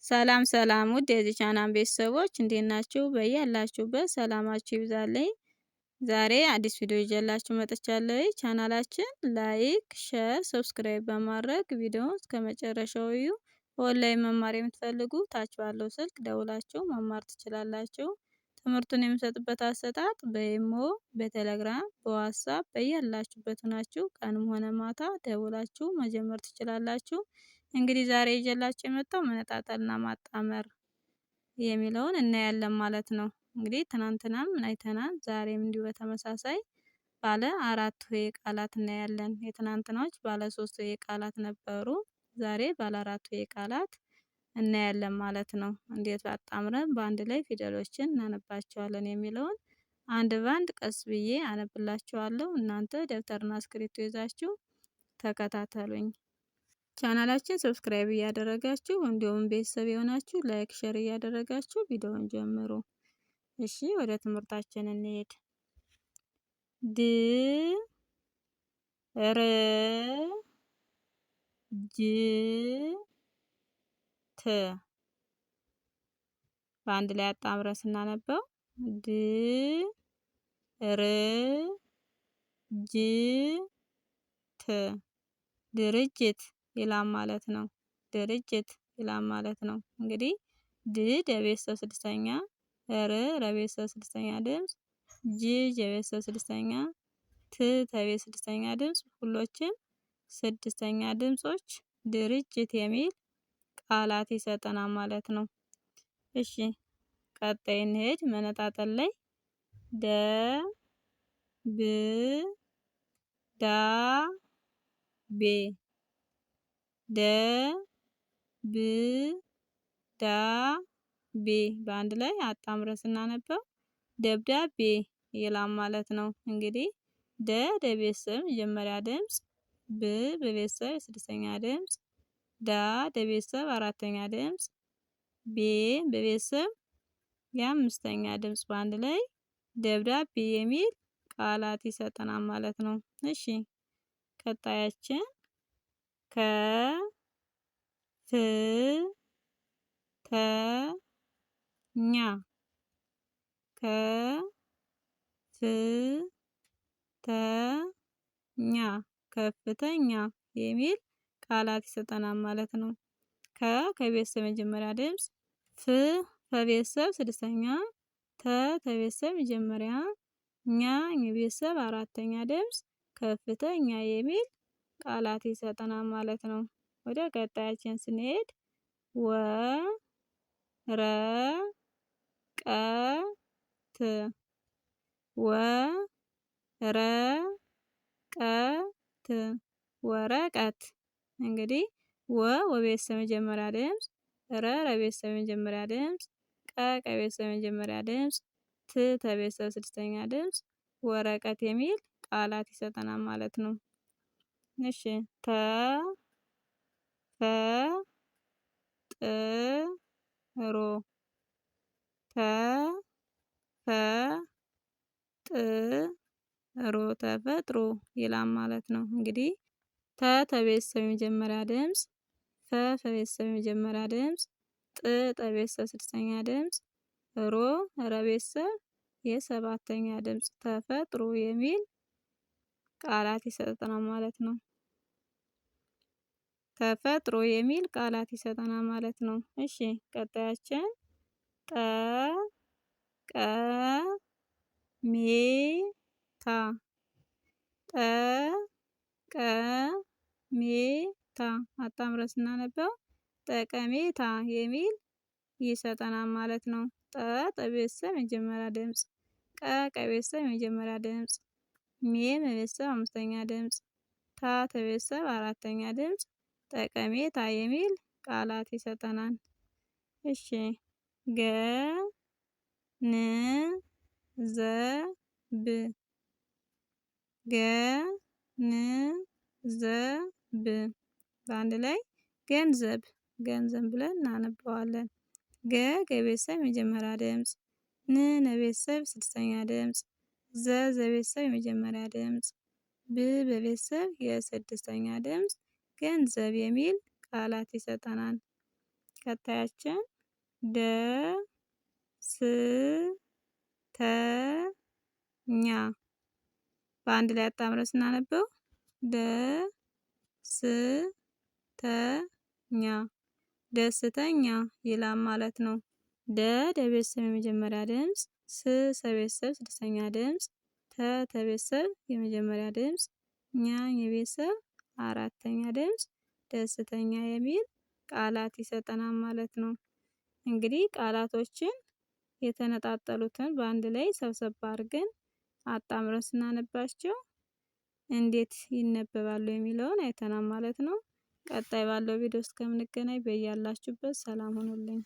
ሰላም ሰላም ውድ የዚህ ቻናል ቤተሰቦች እንዴት ናችሁ? በያላችሁበት ሰላማችሁ ይብዛልኝ። ዛሬ አዲስ ቪዲዮ ይዤላችሁ መጥቻለሁ። ቻናላችን ላይክ፣ ሼር፣ ሰብስክራይብ በማድረግ ቪዲዮውን እስከመጨረሻው እዩ። ኦንላይን መማር የምትፈልጉ ታች ባለው ስልክ ደውላችሁ መማር ትችላላችሁ። ትምህርቱን የምሰጥበት አሰጣጥ በኢሞ፣ በቴሌግራም፣ በዋትስአፕ በያላችሁበት ሆናችሁ ቀንም ሆነ ማታ ደውላችሁ መጀመር ትችላላችሁ። እንግዲህ ዛሬ ይዤላችሁ የመጣው መነጣጠልና ማጣመር የሚለውን እናያለን ማለት ነው። እንግዲህ ትናንትናም አይተናል፣ ዛሬም እንዲሁ በተመሳሳይ ባለ 4 ሆሄ ቃላት እናያለን። የትናንትናዎች ባለ 3 ሆሄ ቃላት ነበሩ። ዛሬ ባለ 4 ሆሄ ቃላት እናያለን ማለት ነው። እንዴት አጣምረን በአንድ ላይ ፊደሎችን እናነባቸዋለን የሚለውን አንድ ባንድ ቀስ ብዬ አነብላችኋለሁ። እናንተ ደብተርና እስክሪብቶ ይዛችሁ ተከታተሉኝ። ቻናላችን ሰብስክራይብ እያደረጋችሁ እንዲሁም ቤተሰብ የሆናችሁ ላይክ ሼር እያደረጋችሁ ቪዲዮውን ጀምሩ። እሺ ወደ ትምህርታችን እንሄድ። ድ ር ጅ ት በአንድ ላይ አጣምረን ስናነበው ድ ር ጅ ት ድርጅት ይላል ማለት ነው። ድርጅት ይላል ማለት ነው። እንግዲህ ድ ለቤተሰብ ስድስተኛ፣ ር ለቤተሰብ ስድስተኛ ድምፅ፣ ጅ ለቤተሰብ ስድስተኛ፣ ት ለቤተሰብ ስድስተኛ ድምፅ፣ ሁሎችም ስድስተኛ ድምጾች ድርጅት የሚል ቃላት ይሰጠናል ማለት ነው። እሺ ቀጣይ እንሄድ። መነጣጠል ላይ ደ ብ ዳ ቤ ደ ብ ዳ ቤ በአንድ ላይ አጣምረን ስናነበው ደብዳቤ ይላል ማለት ነው። እንግዲህ ደ ለቤተሰብ መጀመሪያ ድምፅ፣ ብ በቤተሰብ ስድስተኛ ድምፅ፣ ዳ ለቤተሰብ አራተኛ ድምፅ፣ ቤ በቤተሰብ የአምስተኛ ድምፅ በአንድ ላይ ደብዳቤ የሚል ቃላት ይሰጠናል ማለት ነው። እሺ ቀጣያችን ከ ፍ ተ ኛ ከ ፍ ተ ኛ ከፍተኛ የሚል ቃላት ይሰጠናል ማለት ነው። ከቤተሰብ መጀመሪያ ድምፅ፣ ፍ ከቤተሰብ ስድስተኛ፣ ተ ከቤተሰብ መጀመሪያ፣ ኛ የቤተሰብ አራተኛ ድምፅ ከፍተኛ የሚል ቃላት ይሰጠናል ማለት ነው። ወደ ቀጣያችን ስንሄድ ወ ረ ቀ ት ወ ረ ቀ ት ወረቀት። እንግዲህ ወ ወቤተሰብ መጀመሪያ ድምፅ፣ ረ ለቤተሰብ መጀመሪያ ድምፅ፣ ቀ ከቤተሰብ መጀመሪያ ድምፅ፣ ት ከቤተሰብ ስድስተኛ ድምፅ ወረቀት የሚል ቃላት ይሰጠናል ማለት ነው። እሺ ተ ፈ ጥ ሮ ተ ፈ ጥ ሮ ተፈጥሮ ይላል ማለት ነው። እንግዲህ ተ ከቤተሰብ የመጀመሪያ ድምፅ፣ ፈ ከቤተሰብ የመጀመሪያ ድምፅ፣ ጥ ከቤተሰብ ስድስተኛ ድምፅ፣ ሮ ለቤተሰብ የሰባተኛ ድምፅ ተፈጥሮ የሚል ቃላት ይሰጠናል ማለት ነው። ተፈጥሮ የሚል ቃላት ይሰጠናል ማለት ነው። እሺ ቀጣያችን ጠ ቀ ሜ ታ ጠ ቀ ሜ ታ አጣምረን ስናነበው ጠቀሜታ የሚል ይሰጠናል ማለት ነው። ጠ ከቤተሰብ የመጀመሪያ ድምፅ፣ ቀ ከቤተሰብ የመጀመሪያ ድምፅ፣ ሜ ከቤተሰብ አምስተኛ ድምፅ፣ ታ ከቤተሰብ አራተኛ ድምፅ ጠቀሜታ የሚል ቃላት ይሰጠናል። እሺ ገ ን ዘ ብ ገ ን ዘ ብ በአንድ ላይ ገንዘብ ገንዘብ ብለን እናነበዋለን። ገ ከቤተሰብ የመጀመሪያ ድምፅ፣ ን ለቤተሰብ ስድስተኛ ድምፅ፣ ዘ ለቤተሰብ የመጀመሪያ ድምፅ፣ ብ በቤተሰብ የስድስተኛ ድምፅ ገንዘብ የሚል ቃላት ይሰጠናል። ቀጣያችን ደስተኛ በአንድ ላይ አጣምረን ስናነበው ደስተኛ ደስተኛ ይላል ማለት ነው። ለቤተሰብ የመጀመሪያ ድምፅ፣ ለቤተሰብ ስድስተኛ ድምፅ፣ ለቤተሰብ የመጀመሪያ ድምፅ፣ የቤተሰብ አራተኛ ድምፅ ደስተኛ የሚል ቃላት ይሰጠናል ማለት ነው። እንግዲህ ቃላቶችን የተነጣጠሉትን በአንድ ላይ ሰብሰብ አድርገን አጣምረን ስናነባቸው እንዴት ይነበባሉ የሚለውን አይተናል ማለት ነው። ቀጣይ ባለው ቪዲዮ እስከምንገናኝ በያላችሁበት ሰላም ሁኑልኝ።